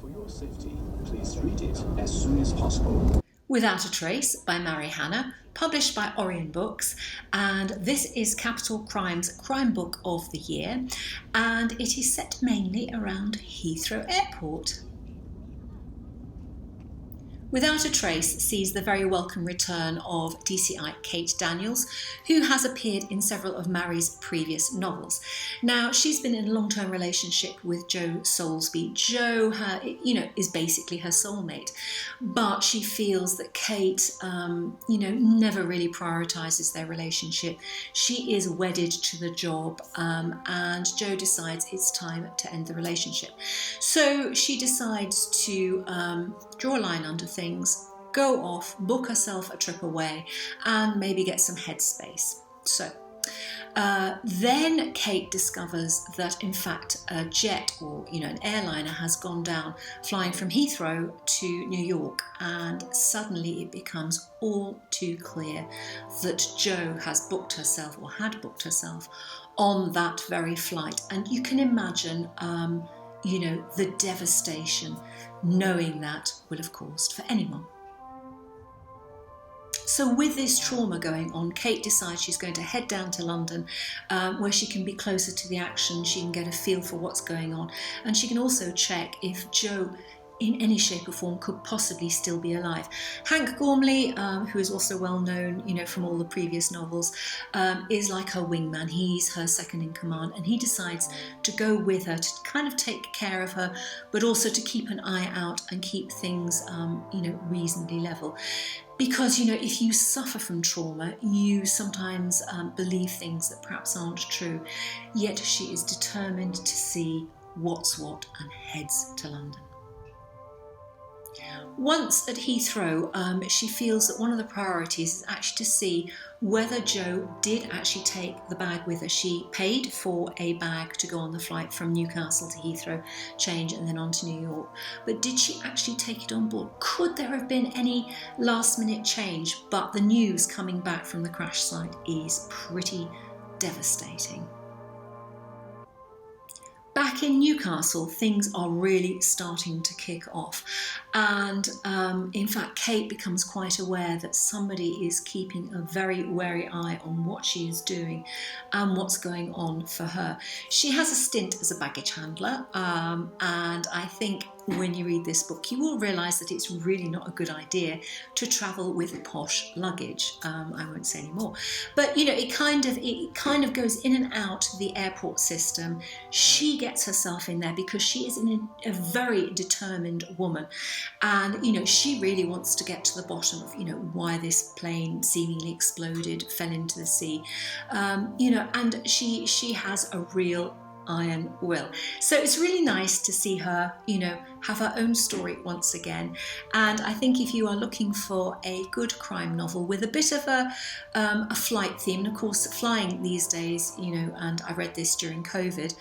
For your safety, please read it as soon as possible. Without a Trace by Mary Hannah, published by Orion Books, and this is Capital Crime's Crime Book of the Year, and it is set mainly around Heathrow Airport. Without a Trace sees the very welcome return of DCI Kate Daniels, who has appeared in several of Mary's previous novels. Now, she's been in a long-term relationship with Jo Soulsby. Jo, is basically her soulmate, but she feels that Kate, never really prioritises their relationship. She is wedded to the job, and Jo decides it's time to end the relationship. So she decides to draw a line under things, go off, book herself a trip away, and maybe get some headspace. So then Kate discovers that in fact a jet or an airliner has gone down flying from Heathrow to New York, and suddenly it becomes all too clear that Jo has booked herself or had booked herself on that very flight. And you can imagine the devastation knowing that will have caused for anyone. So with this trauma going on, Kate decides she's going to head down to London, where she can be closer to the action, she can get a feel for what's going on, and she can also check if Jo in any shape or form could possibly still be alive. Hank Gormley, who is also well known, from all the previous novels, is like her wingman. He's her second in command, and he decides to go with her to kind of take care of her, but also to keep an eye out and keep things, reasonably level. Because, if you suffer from trauma, you sometimes believe things that perhaps aren't true. Yet she is determined to see what's what and heads to London. Once at Heathrow, she feels that one of the priorities is actually to see whether Jo did actually take the bag with her. She paid for a bag to go on the flight from Newcastle to Heathrow, change, and then on to New York. But did she actually take it on board? Could there have been any last-minute change? But the news coming back from the crash site is pretty devastating. Back in Newcastle, things are really starting to kick off, and in fact Kate becomes quite aware that somebody is keeping a very wary eye on what she is doing and what's going on for her. She has a stint as a baggage handler, and I think when you read this book you will realise that it's really not a good idea to travel with posh luggage. I won't say any more, but it kind of goes in and out of the airport system. She gets herself in there because she is a very determined woman, and she really wants to get to the bottom of why this plane seemingly exploded, fell into the sea, and she has a real iron will. So it's really nice to see her, have her own story once again. And I think if you are looking for a good crime novel with a bit of a flight theme, and of course flying these days, and I read this during COVID,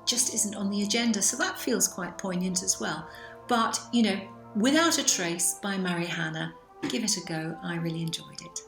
just isn't on the agenda. So that feels quite poignant as well. But, Without a Trace by Mary Hannah, give it a go. I really enjoyed it.